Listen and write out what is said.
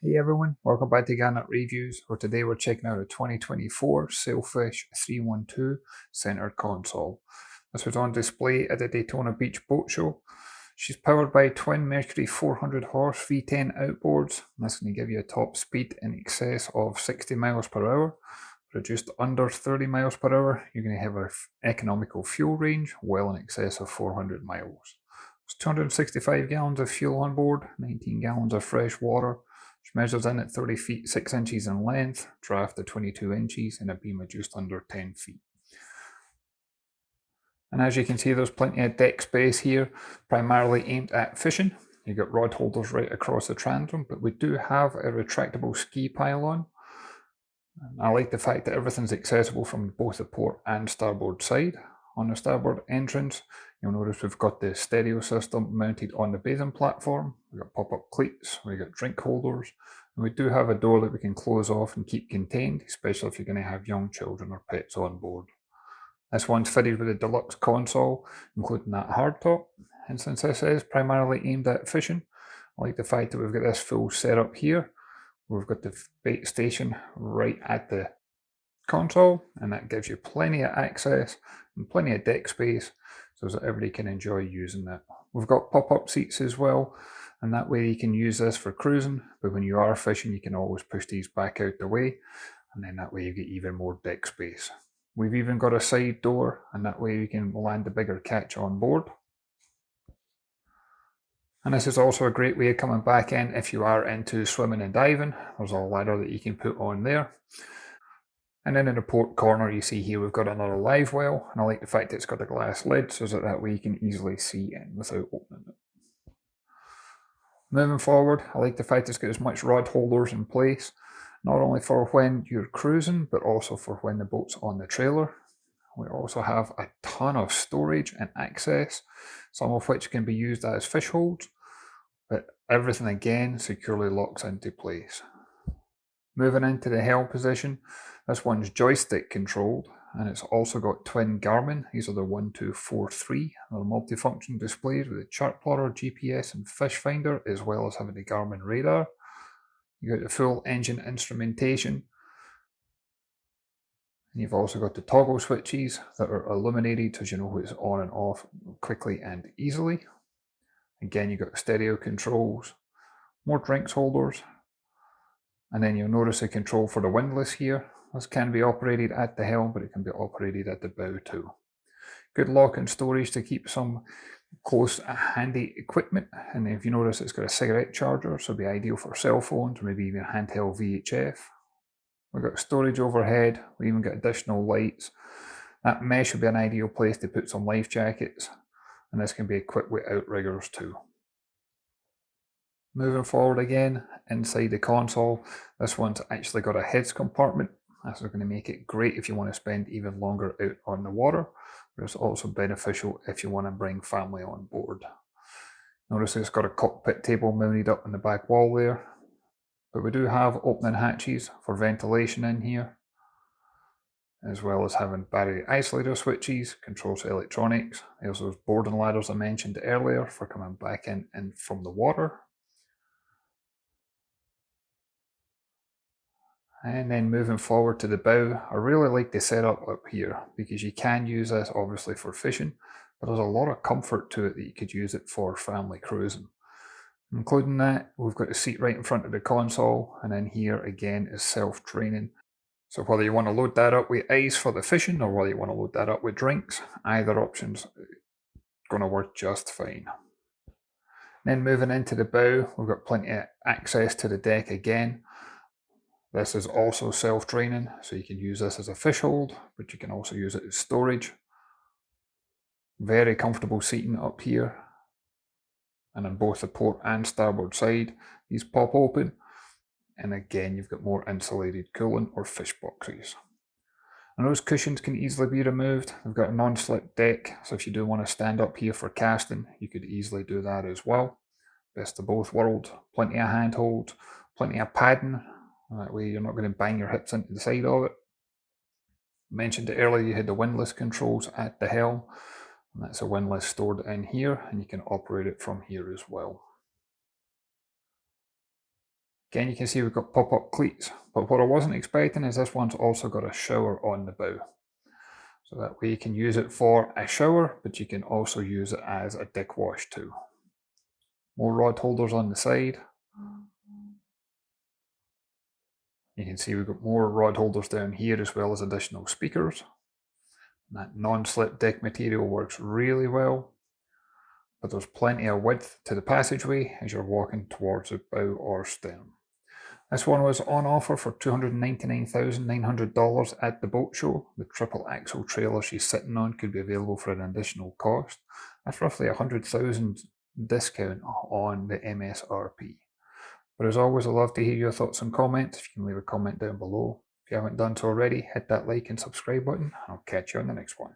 Hey everyone, welcome back to Garnock Reviews, where today we're checking out a 2024 Sailfish 312 centered console. This was on display at the Daytona Beach Boat Show. She's powered by twin Mercury 400 horse V10 outboards. That's going to give you a top speed in excess of 60 miles per hour. For just under 30 miles per hour, you're going to have an economical fuel range well in excess of 400 miles. There's 265 gallons of fuel on board, 19 gallons of fresh water. She measures in at 30 feet 6 inches in length, draft of 22 inches, and a beam of just under 10 feet. And as you can see, there's plenty of deck space here, primarily aimed at fishing. You've got rod holders right across the transom, but we do have a retractable ski pylon. I like the fact that everything's accessible from both the port and starboard side. On the starboard entrance, you'll notice we've got the stereo system mounted on the bathing platform. We've got pop-up cleats, we've got drink holders, and we do have a door that we can close off and keep contained, especially if you're going to have young children or pets on board. This one's fitted with a deluxe console, including that hardtop, and since this is primarily aimed at fishing, I like the fact that we've got this full setup here. We've got the bait station right at the console, and that gives you plenty of access and plenty of deck space so that everybody can enjoy using it. We've got pop-up seats as well, and that way you can use this for cruising, but when you are fishing you can always push these back out the way, and then that way you get even more deck space. We've even got a side door, and that way you can land a bigger catch on board. And this is also a great way of coming back in if you are into swimming and diving. There's a ladder that you can put on there. And then in the port corner you see here we've got another live well, and I like the fact that it's got a glass lid so that way you can easily see in without opening it. Moving forward, I like the fact it's got as much rod holders in place, not only for when you're cruising but also for when the boat's on the trailer. We also have a ton of storage and access, some of which can be used as fish holds, but everything again securely locks into place. Moving into the helm position, this one's joystick controlled, and it's also got twin Garmin. These are the 1243. They're multifunction displays with a chart plotter, GPS and fish finder, as well as having the Garmin radar. You got the full engine instrumentation. And you've also got the toggle switches that are illuminated so you know it's on and off quickly and easily. Again, you've got stereo controls, more drinks holders, and then you'll notice a control for the windlass here. This can be operated at the helm, but it can be operated at the bow too. Good lock and storage to keep some close handy equipment, and if you notice it's got a cigarette charger, so it'll be ideal for cell phones or maybe even handheld VHF. We've got storage overhead, we even got additional lights. That mesh would be an ideal place to put some life jackets, and this can be equipped with outriggers too. Moving forward again, inside the console, this one's actually got a heads compartment. This is going to make it great if you want to spend even longer out on the water, but it's also beneficial if you want to bring family on board. Notice it's got a cockpit table mounted up on the back wall there, but we do have opening hatches for ventilation in here, as well as having battery isolator switches, controls to electronics. There's those boarding ladders I mentioned earlier for coming back in from the water. And then moving forward to the bow, I really like the setup up here because you can use this obviously for fishing, but there's a lot of comfort to it that you could use it for family cruising. Including that, we've got a seat right in front of the console, and then here again is self-draining. So whether you want to load that up with ice for the fishing or whether you want to load that up with drinks, either option's going to work just fine. Then moving into the bow, we've got plenty of access to the deck again. This is also self-draining, so you can use this as a fish hold, but you can also use it as storage. Very comfortable seating up here. And on both the port and starboard side, these pop open. And again, you've got more insulated cooling or fish boxes. And those cushions can easily be removed. We've got a non-slip deck, so if you do want to stand up here for casting, you could easily do that as well. Best of both worlds. Plenty of handholds, plenty of padding. That way you're not going to bang your hips into the side of it. I mentioned it earlier, you had the windlass controls at the helm. And that's a windlass stored in here, and you can operate it from here as well. Again, you can see we've got pop-up cleats, but what I wasn't expecting is this one's also got a shower on the bow. So that way you can use it for a shower, but you can also use it as a deck wash too. More rod holders on the side. You can see we've got more rod holders down here as well as additional speakers. And that non-slip deck material works really well, but there's plenty of width to the passageway as you're walking towards the bow or stern. This one was on offer for $299,900 at the boat show. The triple axle trailer she's sitting on could be available for an additional cost. That's roughly $100,000 discount on the MSRP. But as always, I'd love to hear your thoughts and comments. If you can leave a comment down below. If you haven't done so already, hit that like and subscribe button. I'll catch you on the next one.